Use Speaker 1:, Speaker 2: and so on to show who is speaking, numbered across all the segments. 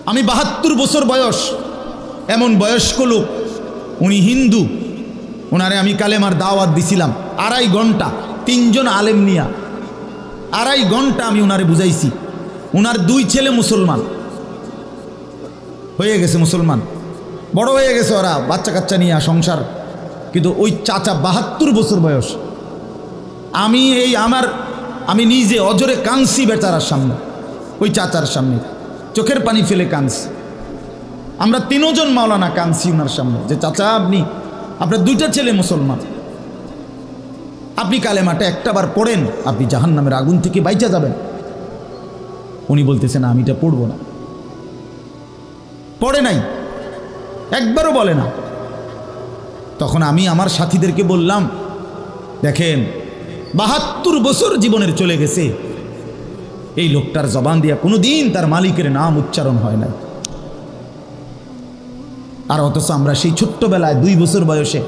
Speaker 1: আমি ৭২ বছর বয়স, এমন বয়স্ক লোক, উনি হিন্দু, ওনারে আমি কালেমার দাওয়াত দিছিলাম ২.৫ ঘন্টা, ৩ জন আলেম নিয়া ২.৫ ঘন্টা আমি ওনারে বুঝাইছি। ওনার 2 ছেলে মুসলমান হয়ে গেছে, মুসলমান বড় হয়ে গেছে, ওরা বাচ্চা কাচ্চা নিয়ে সংসার। কিন্তু ওই চাচা ৭২ বছর বয়স, আমি নিজে অজরে কাঁদছি বেচারার সামনে, ওই চাচার সামনে চোখের পানি ফেলে কাঁদছি। আমরা 3 জন মাওলানা কাঁদছি ওনার সামনে, যে চাচা আপনার 2টা ছেলে মুসলমান, আপনি কালেমাটা একটাবার পড়েন, আপনি জাহান্নামের আগুন থেকে বাইচা যাবেন। উনি বলতেছেন আমি এটা পড়ব না, পড়ে নাই, একবারও বলে না। তখন আমি আমার সাথীদেরকে বললাম, দেখেন ৭২ বছর জীবনের চলে গেছে, এই লোকটার জবান দিয়া কোনোদিন তার মালিকের নাম উচ্চারণ হয় না। আর অথচ আমরা সেই ছোট্টবেলায় 2 বছর বয়সে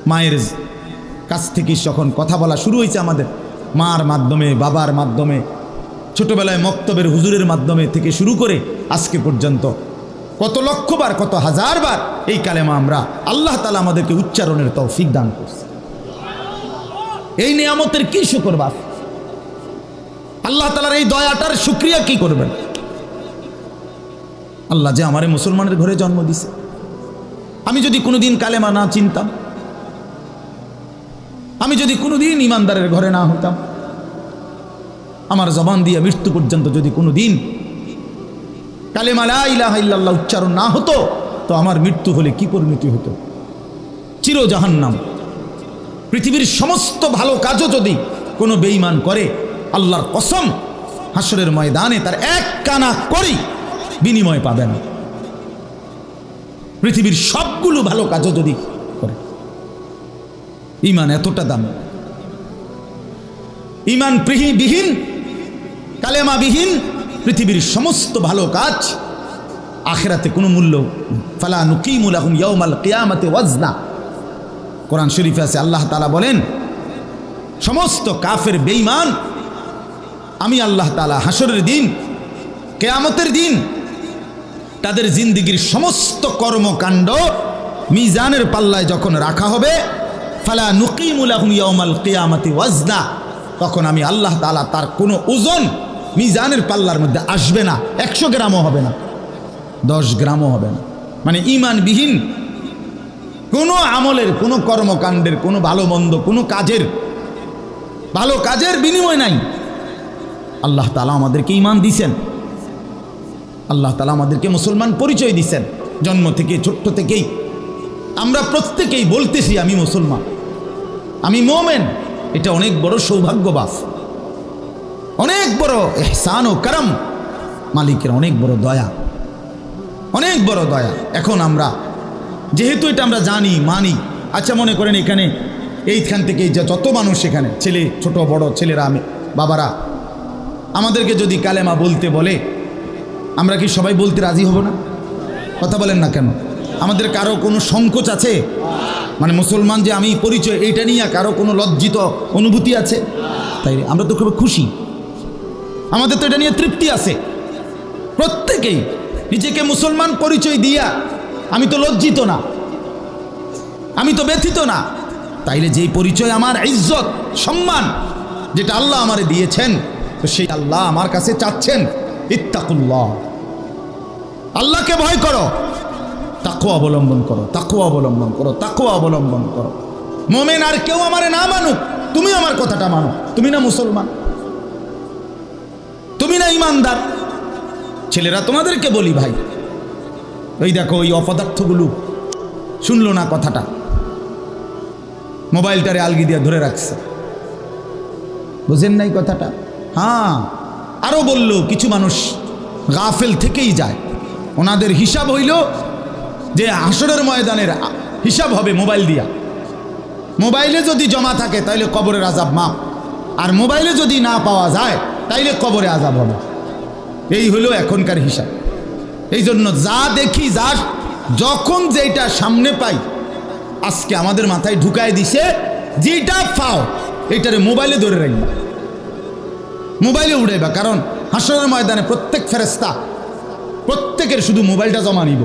Speaker 1: মায়ের কাছ থেকে যখন কথা বলা শুরু হয়েছে আমাদের, মার মাধ্যমে, বাবার মাধ্যমে, ছোটবেলায় মক্তবের হুজুরের মাধ্যমে থেকে শুরু করে আজকে পর্যন্ত কত লক্ষবার, কত হাজারবার এই কালেমা আমরা আল্লাহ তাআলা আমাদেরকে উচ্চারণের তৌফিক দান করছে। এই নিয়ামতের কি শুকর বাপ, আল্লাহ তাআলার এই দয়াটার শুকরিয়া কি করবেন? আল্লাহ যে আমারে মুসলমানের ঘরে জন্ম দিছে। আমি যদি কোনোদিন কালেমা না চিনতাম, আমি যদি কোনোদিন ইমানদারের ঘরে না হতাম, আমার জবান দিয়ে মৃত্যু পর্যন্ত যদি কোনোদিন কালেমা লা ইলাহা ইল্লাল্লাহ উচ্চারণ না হতো, তো আমার মৃত্যু হলে কি পরিণতি হতো? চির জাহান্নাম। পৃথিবীর সমস্ত ভালো কাজও যদি কোনো বেঈমান করে, আল্লাহর কসম হাসরের ময়দানে তার 1 কানা করি বিনিময় পাবে না। পৃথিবীর সবগুলো ভালো কাজও যদি করে। ঈমান এতটা দাম। ঈমান বিহীন, কালেমা বিহীন পৃথিবীর সমস্ত ভালো কাজ আখিরাতে কোনো মূল্য। ফালা নুকিমু লাহুম ইয়াউমাল কিয়ামাতি ওয়াজনা। কোরআন শরীফে আছে, আল্লাহ তাআলা বলেন, সমস্ত কাফের বেঈমান আমি আল্লাহ তাআলা হাসরের দিন, কিয়ামতের দিন তাদের জিন্দেগীর সমস্ত কর্মকাণ্ড মিজানের পাল্লায় যখন রাখা হবে, ফালা নুকিমু লাহুম ইয়াউমাল কিয়ামাতি ওয়াজনা, তখন আমি আল্লাহ তাআলা তার কোনো ওজন মিজানের পাল্লার মধ্যে আসবে না। 100 গ্রামও হবে না, 10 গ্রামও হবে না। মানে ঈমানবিহীন কোনো আমলের, কোনো কর্মকাণ্ডের, কোনো ভালো মন্দ, কোনো ভালো কাজের বিনিময় নাই। আল্লাহ তাআলা আমাদেরকে ঈমান দিয়েছেন, আল্লাহ তাআলা আমাদেরকে মুসলমান পরিচয় দিয়েছেন। জন্ম থেকে, ছোট্ট থেকেই আমরা প্রত্যেকেই বলতেছি আমি মুসলমান, আমি মুমিন। এটা অনেক বড় সৌভাগ্য বাস, অনেক বড় ইহসান ও করম, মালিকের অনেক বড় দয়া, অনেক বড় দয়া। এখন আমরা যেহেতু এটা আমরা জানি, মানি, আচ্ছা মনে করেন এখানে এইখান থেকে যত মানুষ এখানে, ছেলে, ছোট বড় ছেলেরা, বাবারা, আমাদেরকে যদি কালেমা বলতে বলে, আমরা কি সবাই বলতে রাজি হব না? কথা বলেন না কেন? আমাদের কারো কোনো সংকোচ আছে? মানে মুসলমান যে আমি পরিচয়, এইটা নিয়ে কারো কোনো লজ্জিত অনুভূতি আছে? তাই আমরা তো খুব খুশি, আমাদের তো এটা নিয়ে তৃপ্তি আছে। প্রত্যেকেই নিজেকে মুসলমান পরিচয় দিয়া আমি তো লজ্জিত না, আমি তো ব্যথিত না। তাইলে যেই পরিচয় আমার ইজ্জত, সম্মান, যেটা আল্লাহ আমারে দিয়েছেন, তো সেই আল্লাহ আমার কাছে চাচ্ছেন ইত্তাকুল্লাহ, আল্লাহকে ভয় করো, তাকওয়া অবলম্বন করো, তাকওয়া অবলম্বন করো, তাকওয়া অবলম্বন করো। মুমিন আর কেউ আমারে না মানুক, তুমি আমার কথাটা মানো। তুমি না মুসলমান, তুমি না ইমানদার। ছেলেরা তোমাদেরকে বলি ভাই, ওই দেখো ওই অপদার্থগুলো শুনলো না কথাটা, মোবাইলটারে আলগি দিয়ে ধরে রাখছে, বুঝেন নাই কথাটা? হ্যাঁ, আরো বলল কিছু মানুষ গাফেল থেকেই যায়, ওনাদের হিসাব হইল যে হাসরের ময়দানের হিসাব হবে মোবাইল দিয়া। মোবাইলে যদি জমা থাকে তাইলে কবরের আযাব মাপ, আর মোবাইলে যদি না পাওয়া যায় তাইলে কবরে আযাব হবে। এই হলো এখনকার হিসাব। এই জন্য যা দেখি, যা যখন যেটা সামনে পাই, আজকে আমাদের মাথায় ঢুকায় দিছে, যেটা পাও এইটারে মোবাইলে ধরে রাখবা, মোবাইলে উড়াইবা। কারণ হাসরের ময়দানে প্রত্যেক ফেরেশতা, প্রত্যেকের শুধু মোবাইলটা জমা নিব,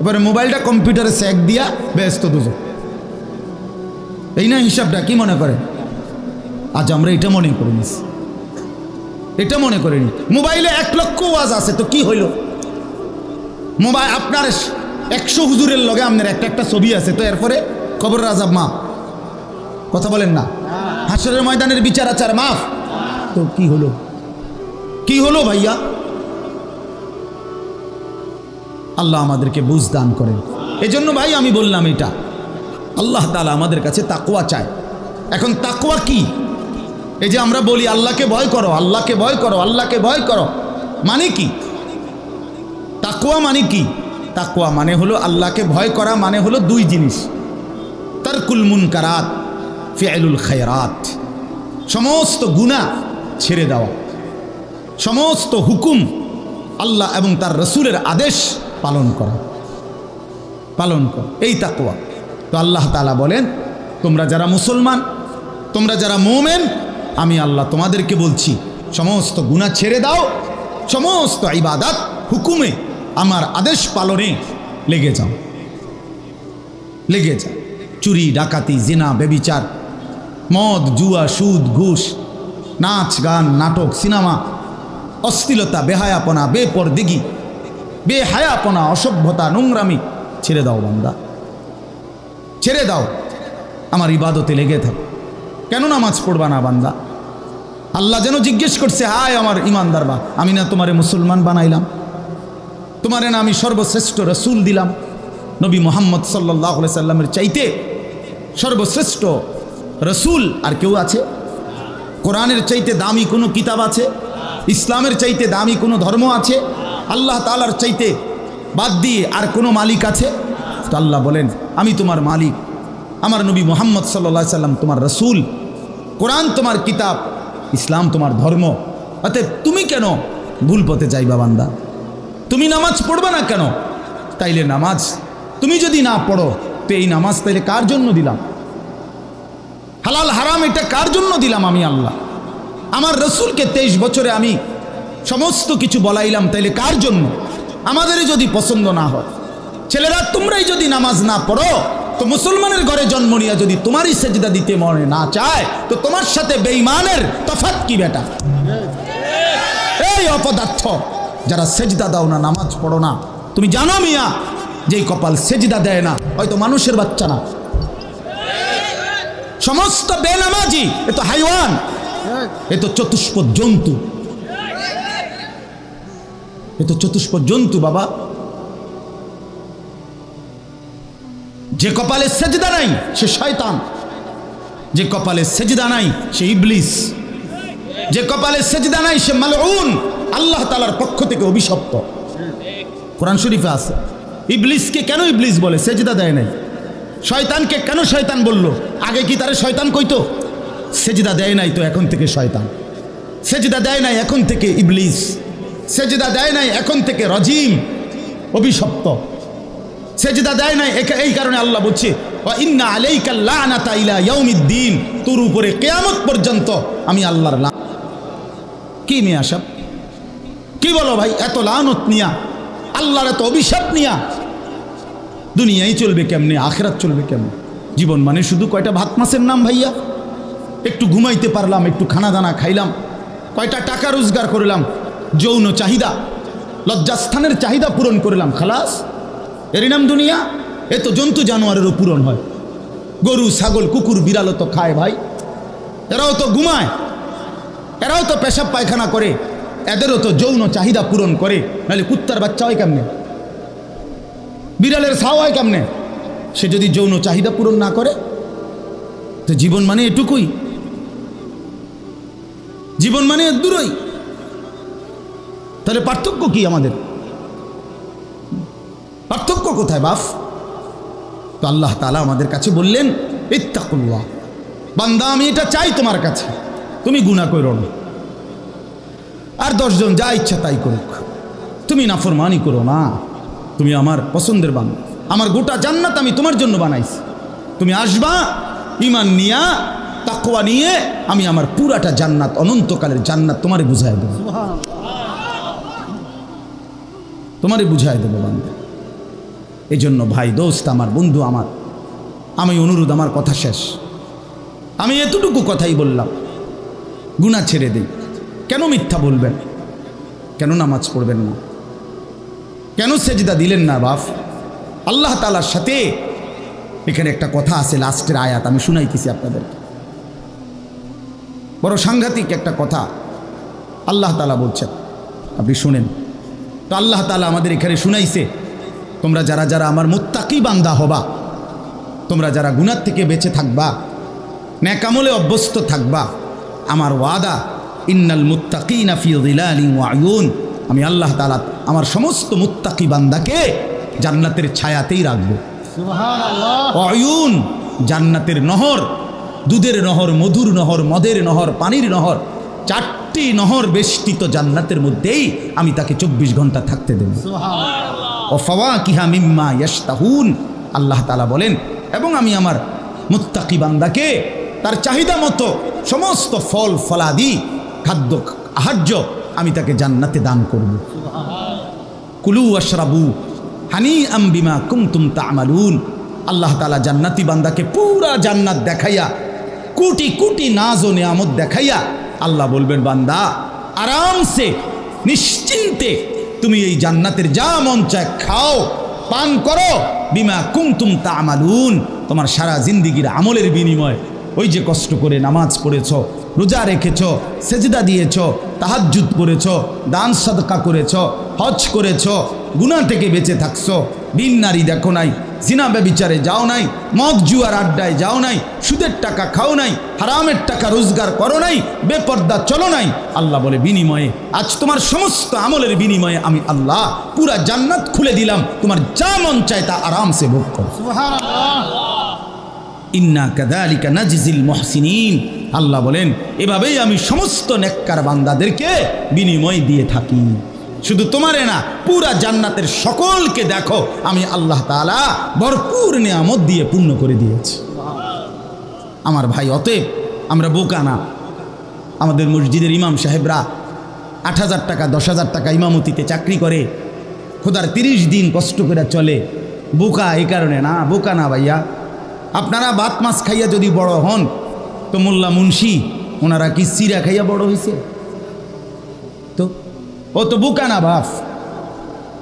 Speaker 1: এবারে মোবাইলটা কম্পিউটারে স্যাক দিয়া ব্যস্ত দুজো, এই না হিসাবটা? কি মনে করেন? আজ আমরা এটা মনে করি নিস, এটা মনে করিনি। মোবাইলে 1 লক্ষ ওয়াজ আছে তো কি হইল? মোবাইল আপনার 100 হুজুরের লগে আপনার একটা ছবি আছে তো এরপরে কবর আযাব মাফ, কথা বলেন না? হাসরের ময়দানের বিচার আচার মাফ, তো কি হলো? কি হলো ভাইয়া? আল্লাহ আমাদেরকে বুঝ দান করেন। এজন্য ভাই আমি বললাম এটা, আল্লাহ তাআলা আমাদের কাছে তাকওয়া চায়। এখন তাকওয়া কি? এই যে আমরা বলি আল্লাহকে ভয় করো, আল্লাহকে ভয় করো, আল্লাহকে ভয় করো, মানে কি? তাকওয়া মানে কি? তাকওয়া মানে হলো আল্লাহকে ভয় করা, মানে হলো 2 জিনিস, তারকুল মুনকারাত, ফিআলুল খায়রাত, সমস্ত গুনাহ ছেড়ে দেওয়া, সমস্ত হুকুম আল্লাহ এবং তার রসুলের আদেশ পালন করা, পালন করা, এই তাকওয়া। তো আল্লাহ তাআলা বলেন, তোমরা যারা মুসলমান, তোমরা যারা মুমিন, আমি আল্লাহ তোমাদেরকে বলছি সমস্ত গুনাহ ছেড়ে দাও, সমস্ত ইবাদত হুকুমে আমার আদেশ পালনে লেগে যাও, লেগে যাও। চুরি, ডাকাতি, জিনা, ব্যভিচার, মদ, জুয়া, সুদ, ঘুষ, নাচ, গান, নাটক, সিনেমা, অশ্লীলতা, বেহায়াপনা, বেপরদিগি, বেহায়াপনা, অসভ্যতা, নোংরামি ছেড়ে দাও বান্দা, ছেড়ে দাও, আমার ইবাদতে লেগে থাকো। কেন নামাজ পড়বা না বান্দা? আল্লাহ যেন জিজ্ঞেস করছে, হায় আমার ইমানদার বা, আমি না তোমারে মুসলমান বানাইলাম? তোমারে না আমি সর্বশ্রেষ্ঠ রসুল দিলাম? নবী মুহাম্মদ সাল্লাল্লাহু আলাইহি সাল্লামের চাইতে সর্বশ্রেষ্ঠ রসুল আর কেউ আছে? কোরআনের চাইতে দামি কোনো কিতাব আছে? ইসলামের চাইতে দামি কোনো ধর্ম আছে? আল্লাহ তাআলার চাইতে বাদ দিয়ে আর কোনো মালিক আছে? তো আল্লাহ বলেন, আমি তোমার মালিক, আমার নবী মুহাম্মদ সাল্লাল্লাহু আলাইহি সাল্লাম তোমার রসুল, কোরআন তোমার কিতাব, ইসলাম তোমার ধর্ম। অতএব তুমি কেন ভুল পথে যাইবা বান্দা? তুমি নামাজ পড়বা না কেন? তাইলে নামাজ তুমি যদি না পড়ো, তো এই নামাজ তাইলে কার জন্য দিলাম? হালাল হারাম এটা কার জন্য দিলাম? আমি আল্লাহ। আমার রসুলকে 23 বছরে আমি সমস্ত কিছু বলাইলাম, তাইলে কার জন্য? আমাদেরই যদি পছন্দ না হয়, ছেলেরা তোমরাই যদি নামাজ না পড়ো, তো মুসলমানের ঘরে জন্ম নিয়ে যদি তোমারই সেজদা দিতে মনে না চায়, তো তোমার সাথে বেঈমানের তফাৎ কি বেটা? এই অপদার্থ যারা সেজদা দাও না, নামাজ পড়ো না, তুমি জানো মিয়া, যেই কপাল সেজদা দেয় না হয়তো মানুষের বাচ্চা না, সমস্ত বেনামাজি এ তো হাইওয়ান, এ তো চতুষ্পদ জন্তু, এ তো চতুষ্পদ জন্তু বাবা। যে কপালে সেজদা নাই সে শয়তান, যে কপালে সেজদা নাই সে ইবলিস, যে কপালে সেজদা নাই সে মালউন, আল্লাহ তাআলার পক্ষ থেকে অভিশপ্ত। কোরআন শরীফে আছে। ইবলিসকে কেন ইবলিস বলে? সেজদা দেয় নাই। শয়তানকে কেন শয়তান বলল? আগে কি তারে শয়তান কইতো? সেজদা দেয় নাই তো এখন থেকে শয়তান, সেজদা দেয় নাই এখন থেকে ইবলিস, সেজদা দেয় নাই এখন থেকে রজিম, অভিশপ্ত, সেজদা দেয় নাই। এই কারণে আল্লাহ বলছে, ওয়া ইন্না আলাইকাল লানাতা ইলা ইয়াউমিদ্দিন, তোর উপরে কিয়ামত পর্যন্ত আমি আল্লাহর লানত। কি মিয়া সব কি বলো ভাই? এত লানত নিয়া, আল্লাহর এত অভিশাপ নিয়া দুনিয়াই চলবে কেমনে? আখিরাত চলবে কেমনে? জীবন মানে শুধু কয়টা ভাত মাছের নাম ভাইয়া? একটু ঘুমাইতে পারলাম, একটু খানা দানা খাইলাম, কয়টা টাকা রোজগার করলাম, যৌন চাহিদা, লজ্জাস্থানের চাহিদা পূরণ করলাম, খালাস, এরই নাম দুনিয়া? এ তো জন্তু জানোয়ারেরও পূরণ হয়। গরু, ছাগল, কুকুর, বিড়ালও তো খায় ভাই, এরাও তো ঘুমায়, এরাও তো পেশাব পায়খানা করে, এদেরও তো যৌন চাহিদা পূরণ করে। নাহলে কুত্তার বাচ্চা হয় কেমনে? বিড়ালের ছাও হয় কেমনে? সে যদি যৌন চাহিদা পূরণ না করে, তো জীবন মানে এটুকুই? জীবন মানে এর দূরই? তাহলে পার্থক্য কি আমাদের? পার্থক্য কোথায় বাপ? তো আল্লাহ তাআলা আমাদের কাছে বললেন, ইত্তাকুল্লাহ, বান্দা আমি এটা চাই তোমার কাছে, তুমি গুনাহ করো না, আর 10 জন যা ইচ্ছা তাই করুক, তুমি নাফরমানি করো না, তুমি আমার পছন্দের বান্দা, আমার গোটা জান্নাত আমি তোমার জন্য বানাইছি, তুমি আসবা ঈমান নিয়া, তাকওয়া নিয়ে, আমি আমার পুরাটা জান্নাত, অনন্তকালের জান্নাত তোমারে বুঝাই দেব। তোমারই বুঝাই দেবো বান্দা। এই জন্য ভাই, দোস্ত আমার, বন্ধু আমার, আমি অনুরোধ, আমার কথা শেষ, আমি এতটুকু কথাই বললাম, গুনাহ ছেড়ে দিই। কেন মিথ্যা বলবেন? কেন নামাজ পড়বেন না? কেন সেজদা দিলেন না বাপ? আল্লাহ তাআলার সাথে এখানে একটা কথা আছে, লাস্টের আয়াত আমি শুনাইতেছি আপনাদেরকে, বড় সাংঘাতিক একটা কথা আল্লাহ তাআলা বলছেন, আপনি শুনেন। তো আল্লাহ তাআলা আমাদের এখানে শুনাইছে, তোমরা যারা যারা আমার মুত্তাকি বান্দা হবা, তোমরা যারা গুনাহ থেকে বেঁচে থাকবা, নেক আমলে অভ্যস্ত থাকবা, আমার ওয়াদা, ইন্নাল মুত্তাকিনা ফি যিলালিন ওয়া আয়ুন, আমি আল্লাহ তাআলা আমার সমস্ত মুত্তাকি বান্দাকে জান্নাতের ছায়াতেই রাখবো। সুবহানাল্লাহ। আয়ুন, জান্নাতের নহর, দুধের নহর, মধুর নহর, মদের নহর, পানির নহর, 4টি নহর বেষ্টিত জান্নাতের মধ্যেই আমি তাকে 24 ঘন্টা থাকতে দেব। সুবহানাল্লাহ। ও ফাওয়াকিহা মিম্মা ইয়াশতাহুন, আল্লাহ তাআলা বলেন, এবং আমি আমার মুত্তাকি বান্দাকে তার চাহিদা মতো সমস্ত ফল ফলাদি, খাদ্য আহার্য আমি তাকে জান্নাতে দান করব। কুলু ওয়াশরাবু হানিআম বিমা কুনতুম তা'মালুন, আল্লাহ তাআলা জান্নাতি বান্দাকে পুরা জান্নাত দেখাইয়া, কোটি কোটি নাজ ও নিয়ামত দেখাইয়া আল্লাহ বলবেন, বান্দা আরামসে নিশ্চিন্তে তুমি এই জান্নাতের যা মন চায় খাও, পান করো, বিমা কুনতুম তা'মালুন, তোমার সারা জিন্দেগীর আমলের বিনিময়, ওই যে কষ্ট করে নামাজ পড়েছ, রোজা রেখেছ, সেজদা দিয়েছ, তাহাজ্জুদ করেছ, দান সাদকা করেছ, হজ করেছ, গুনাহ থেকে বেঁচে থাকছ, বিন নারী দেখো নাই, জিনা ব্যভিচারে যাও নাই, মদ জুয়ার আড্ডায় যাও নাই, সুদের টাকা খাও নাই, হারামের টাকা রোজগার করো নাই, বেপর্দা চলো নাই, আল্লাহ বলে বিনিময়ে আজ তোমার সমস্ত আমলের বিনিময়ে আমি আল্লাহ পুরা জান্নাত খুলে দিলাম, তোমার যা মন চায় তা আরামসে ভোগ করো। সুবহানাল্লাহ। ইন্না কাযালিকা নাজিজিল মুহসিনিন, আল্লাহ বলেন এভাবেই আমি সমস্ত নেককার বান্দাদেরকে বিনিময় দিয়ে থাকি। শুধু তোমারে না, পুরা জান্নাতের সকলকে দেখো আমি আল্লাহ তাআলা ভরপুর নিয়ামত দিয়ে পূর্ণ করে দিয়েছি। আমার ভাই, অতএব আমরা বোকা না। আমাদের মসজিদের ইমাম সাহেবরা 8,000 টাকা 10,000 টাকা ইমামতিতে চাকরি করে, খোদার 30 দিন কষ্ট করে চলে। বোকা এই কারণে না, বোকা না ভাইয়া। আপনারা ভাত মাছ খাইয়া যদি বড় হন, তো মোল্লা মুন্সি ওনারা কি সিরা খাইয়া বড় হয়েছে? তো ও তো বোকা না বাপ।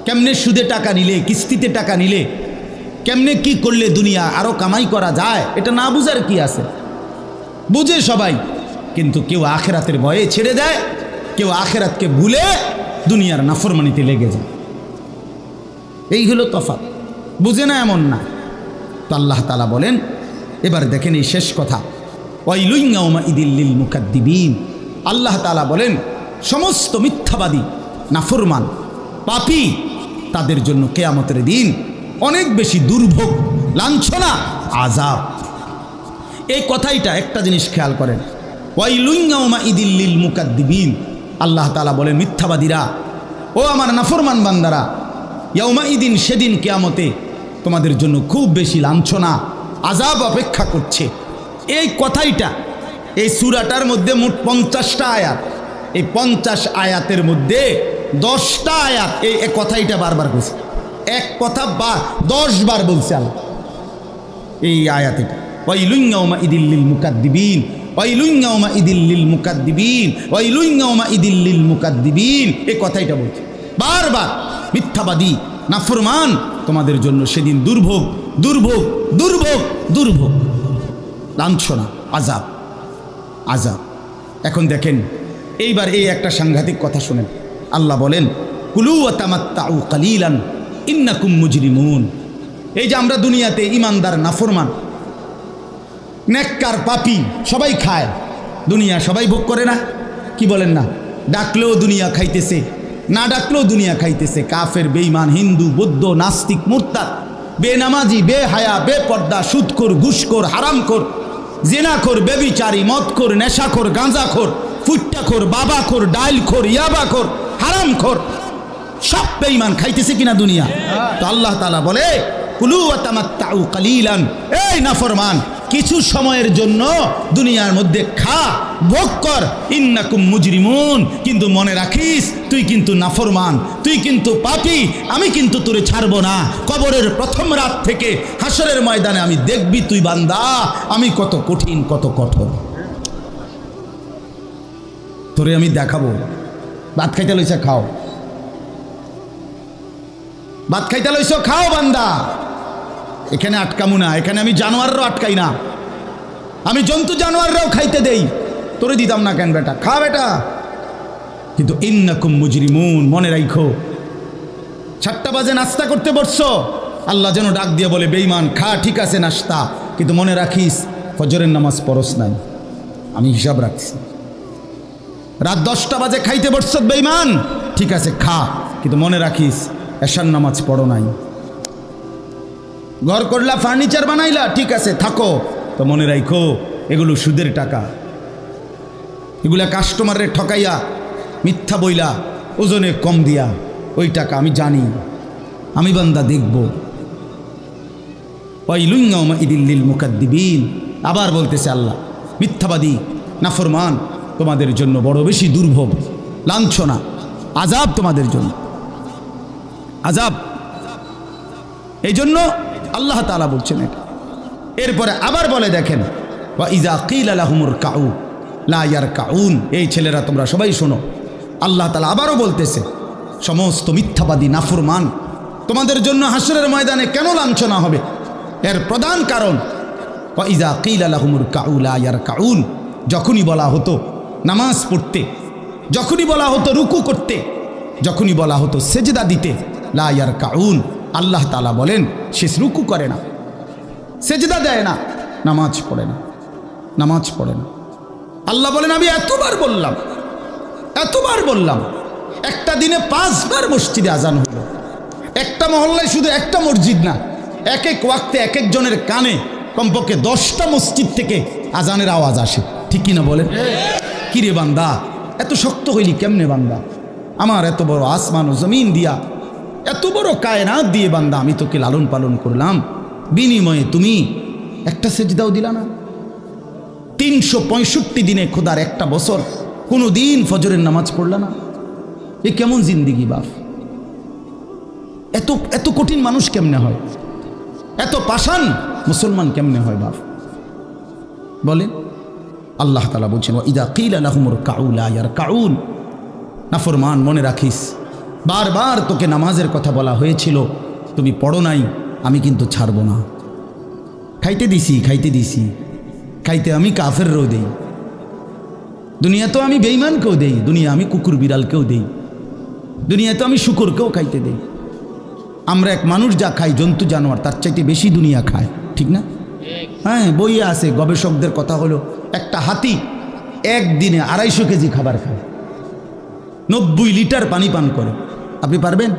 Speaker 1: কেমনে সুদে টাকা নিলে, কিস্তিতে টাকা নিলে, কেমনে কি করলে দুনিয়া আরো কামাই করা যায়, এটা না বুঝার কি আছে? বুঝে সবাই, কিন্তু কেউ আখেরাতের ভয়ে ছেড়ে দেয়, কেউ আখেরাতকে ভুলে দুনিয়ার নাফরমানিতে লেগে যায়। এই হলো তফাৎ। বুঝে না এমন না। তো আল্লাহ তাআলা বলেন, এবার দেখেন এই শেষ কথা, ওয়াইলুন ইয়াউমাইদিল লিল মুকাদ্দিবিন, আল্লাহ তাআলা বলেন সমস্ত মিথ্যাবাদী, নাফরমান, পাপী, তাদের জন্য কিয়ামতের দিন অনেক বেশি দুর্ভোগ, লাঞ্ছনা, আযাব। এই কথাইটা একটা জিনিস খেয়াল করেন, ওয়াইলুন ইয়াউমাইদিল লিল মুকাদ্দিবিন, আল্লাহ তাআলা বলেন মিথ্যাবাদীরা, ও আমার নাফরমান বান্দারা, ইয়াউমাইদিন, সেদিন কিয়ামতে তোমাদের জন্য খুব বেশি লাঞ্ছনা, আযাব অপেক্ষা করছে। এই কথাইটা এই সূরাটার মধ্যে মোট 50টা আয়াত। এই 50 আয়াতের মধ্যে 10টা আয়াত এই কথাইটা বারবার বলছে। এক কথা 10 বার বলছে আল্লাহ এই আয়াতে। ওয়াইলুন ইয়াউমাইদিল লিল মুকাদ্দিবিন, ওয়াইলুন ইয়াউমাইদিল লিল মুকাদ্দিবিন, ওয়াইলুন ইয়াউমাইদিল লিল মুকাদ্দিবিন, এই কথাইটা বলছে বারবার। মিথ্যাবাদী, নাফরমান, তোমাদের জন্য সেদিন দুর্ভোগ, দুর্ভোগ, দুর্ভোগ, দুর্ভোগ, লাঞ্ছনা, আযাব, আযাব। এখন দেখেন এইবার এই একটা সাংঘাতিক কথা শুনেন। আল্লাহ বলেন, কুলু ওয়া তামাত্তাউ কালিলান ইন্নাকুম মুজরিমুন। এই যে আমরা দুনিয়াতে ইমানদার, নাফরমান, নেককার, পাপী সবাই খায়, দুনিয়া সবাই ভোগ করে না? কি বলেন না? ডাকলেও দুনিয়া খাইতেছে, না ডাকলেও দুনিয়া খাইতেছে। কাফের, বেঈমান, হিন্দু, বৌদ্ধ, নাস্তিক, মুরতাদ, বেনামাজি, বেহায়া, বেপর্দা, সুদখোর, ঘুষখোর, হারামখোর, জিনাখোর, বেবিচারী, মদখোর, নেশাখোর, গাঁজাখোর, ফুট্টাখোর, বাবাখোর, ডাইলখোর, ইয়াবাখোর, হারামখোর, সব বেঈমান খাইতেছে কিনা দুনিয়া? তো আল্লাহ তাআলা বলে, কুলু ওয়া তামাত্তাউ কালিলান, এই নাফরমান কিছু সময়ের জন্য দুনিয়ার মধ্যে খা, ভোগ কর, ইন্নাকুম মুজরিমুন, কিন্তু মনে রাখিস তুই কিন্তু নাফরমান, তুই কিন্তু পাপী, আমি কিন্তু তোরে ছাড়বো না। কবরের প্রথম রাত থেকে হাসরের ময়দানে আমি দেখবি তুই বান্দা আমি কত কঠিন, কত কঠোর, তোরে আমি দেখাবো। ভাত খাইতে লইছে খাও, ভাত খাইতে লইছ খাও বান্দা, এখানে আটকামু না, এখানে আমি জানোয়াররাও আটকাই না, আমি জন্তু জানোয়াররাও খাইতে দেই, তোরে দিতাম না কেন বেটা, খা বেটা। কিন্তু ইন্নাকুম মুজরিমুন, মনে রাখো 7টা বাজে নাস্তা করতে বসছো, আল্লাহ যেন ডাক দিয়ে বলে বেঈমান খা, ঠিক আছে নাস্তা, কিন্তু মনে রাখিস ফজরের নামাজ পড়স নাই, আমি হিসাব রাখছি। রাত 10টা বাজে খাইতে বসছো বেঈমান, ঠিক আছে খা, কিন্তু মনে রাখিস এশার নামাজ পড়ো নাই। ঘর করলা, ফার্নিচার বানাইলা, ঠিক আছে থাকো, তো মনে রাখো এগুলো সুদের টাকা, এগুলা কাস্টমারের ঠকাইয়া মিথ্যা বইলা ওজনে কম দিয়া ওই টাকা আমি জানি, আমি বান্দা দেখব। ওয়াইলুন ইয়াউমাইযিল লিল মুকাদ্দিবিন, আবার বলতেছে আল্লাহ মিথ্যাবাদী নাফরমান তোমাদের জন্য বড় বেশি দুর্ভোগ, লাঞ্ছনা, আযাব তোমাদের জন্য, আযাব। এই জন্য আল্লাহ তাআলা বলছেন এটা। এরপরে আবার বলে দেখেন ওয়া ইযা কিলা লাহুমুর কাউ লা ইয়ারকাউন, এই ছেলেরা তোমরা সবাই শোনো, আল্লাহ তাআলা আবারও বলতেছে সমস্ত মিথ্যাবাদী নাফরমান তোমাদের জন্য হাসরের ময়দানে কেন লাঞ্ছনা হবে, এর প্রধান কারণ ওয়া ইযা কিলা লাহুমুর কাউ লা ইয়ারকাউন, যখনই বলা হতো নামাজ পড়তে, যখনই বলা হতো রুকু করতে, যখনই বলা হতো সেজদা দিতে, লা ইয়ারকাউন, আল্লাহ তাআলা বলেন সে রুকু করে না, সেজদা দেয় না, নামাজ পড়ে না, নামাজ পড়ে না। আল্লাহ বলেন আমি এতবার বললাম, এতবার বললাম, একটা দিনে 5 বার মসজিদে আজান হলো, একটা মহল্লায় শুধু একটা মসজিদ না, এক এক ওয়াক্তে এক একজনের কানে কমপক্ষে 10টা মসজিদ থেকে আজানের আওয়াজ আসে, ঠিক কিনা বলেন? কিরে বান্দা এত শক্ত হইলি কেমনে বান্দা, আমার এত বড় আসমান ও জমিন দিয়া, এত বড় কায়নাত দিয়ে বান্দা আমি তোকে লালন পালন করলাম, বিনিময়ে তুমি একটা সেজদাও দিলা না। 365 দিনে খোদার একটা বছর কোনো দিন ফজরের নামাজ পড়লা না, এ কেমন জিন্দিগি বাপ? এত এত কঠিন মানুষ কেমনে হয়, এত পাষাণ মুসলমান কেমনে হয় বাপ বলেন? আল্লাহ তাআলা বলছেন ওয়া ইযা কিলা লাহুমুর কাউ লা ইয়ারকাউন, নাফরমান মনে রাখিস বারবার তোকে নামাজের কথা বলা হয়েছিল, তুমি পড়ো নাই, আমি কিন্তু ছাড়বো না। খাইতে দিছি, খাইতে দিছি, খাইতে আমি কাফেরও দেই, দুনিয়া তো আমি বেঈমানকেও দেই, দুনিয়া আমি কুকুর বিড়ালকেও দেই, দুনিয়া তো আমি শুকরকেও খাইতে দেই। আমরা এক মানুষ যা খাই জন্তু জানোয়ার তার চাইতে বেশি দুনিয়া খায়, ঠিক না? হ্যাঁ, বইয়ে আছে, গবেষকদের কথা হলো একটা হাতি একদিনে 250 কেজি খাবার খায়, 90 লিটার পানি পান করে, আপনি পারবেন?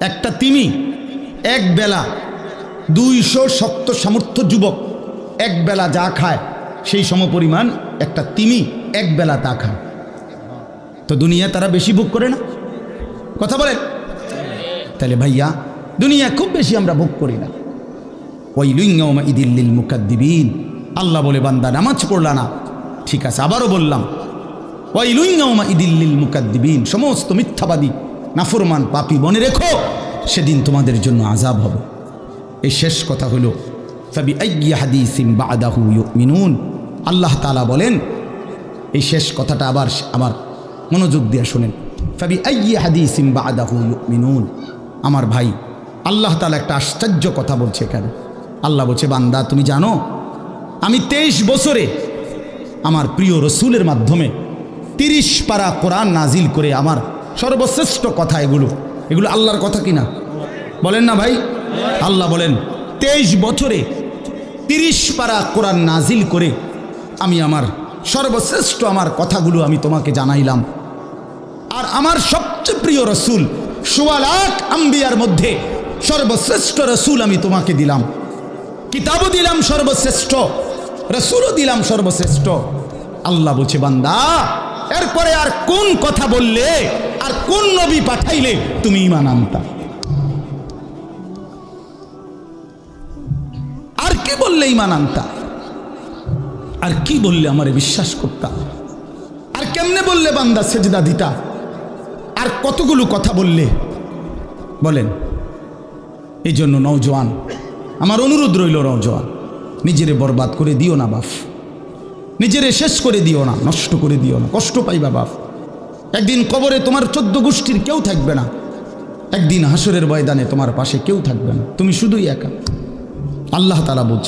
Speaker 1: একটা তিমি এক বেলা 200 শক্ত সামর্থ্য যুবক এক বেলা যা খায় সেই সমপরিমাণ একটা তিমি এক বেলা তা খায়, তো দুনিয়া তারা বেশি ভোগ করে না? কথা বলেন। তাহলে ভাইয়া দুনিয়া খুব বেশি আমরা ভোগ করি না। ওয়াইলুন ইয়াউমাইযিল লিল মুকাদ্দিবিন, আল্লাহ বলে বান্দা নামাজ পড়লা না, ঠিক আছে আবারও বললাম ওয়াইলুন ইয়াউমাইযিল লিল মুকাদ্দিবিন, সমস্ত মিথ্যাবাদী নাফরমান পাপী মনে রেখো সেদিন তোমাদের জন্য আযাব হবে। এই শেষ কথা হলো ফাবিআইয়ি হাদিসিন বা'দাহু ইউমিনুন, আল্লাহ তাআলা বলেন এই শেষ কথাটা আবার আমার মনোযোগ দিয়ে শুনেন, ফাবিআইয়ি হাদিসিন বা'দাহু ইউমিনুন। আমার ভাই আল্লাহ তাআলা একটা আশ্চর্য কথা বলছে এখানে। আল্লাহ বলছে বান্দা তুমি জানো আমি 23 বছরে আমার প্রিয় রসুলের মাধ্যমে 30 পারা কোরআন নাজিল করে আমার সর্বশ্রেষ্ঠ কথা, এগুলো আল্লাহর কথা কিনা বলেন না ভাই? আল্লাহ বলেন 23 বছরে 30 পারা কোরআন নাজিল করে আমি আমার সর্বশ্রেষ্ঠ আমার কথাগুলো আমি তোমাকে জানাইলাম। আর আমার সবচেয়ে প্রিয় রসুল 1.25 লাখ আম্বিয়ার মধ্যে সর্বশ্রেষ্ঠ রসুল আমি তোমাকে দিলাম, কিতাবও দিলাম সর্বশ্রেষ্ঠ, রসুলও দিলাম সর্বশ্রেষ্ঠ। আল্লাহ বলছে বান্দা এরপরে আর কোন কথা বললে আর কোন নবী পাঠাইলে তুমি ঈমান আনতা? আর কে বললে বললে ঈমান আনতা, আর কি বললে আমারে বিশ্বাস করতা, আর কেমনে বললে বান্দা সেজদা দিতা, আর কতগুলো কথা বললে বলেন। এই জন্য নওজোয়ান, আমার অনুরোধ রইল, নওজোয়ান নিজেরে বরবাদ করে দিও না বাপ, নিজেরে শেষ করে দিও না, নষ্ট করে দিও না, কষ্ট পাইবা বাপ। একদিন কবরে তোমার 14 গোষ্ঠীর কেউ থাকবে না, একদিন হাসরের ময়দানে তোমার পাশে কেউ থাকবে না, তুমি শুধুই একা। আল্লাহ তাআলা বলছে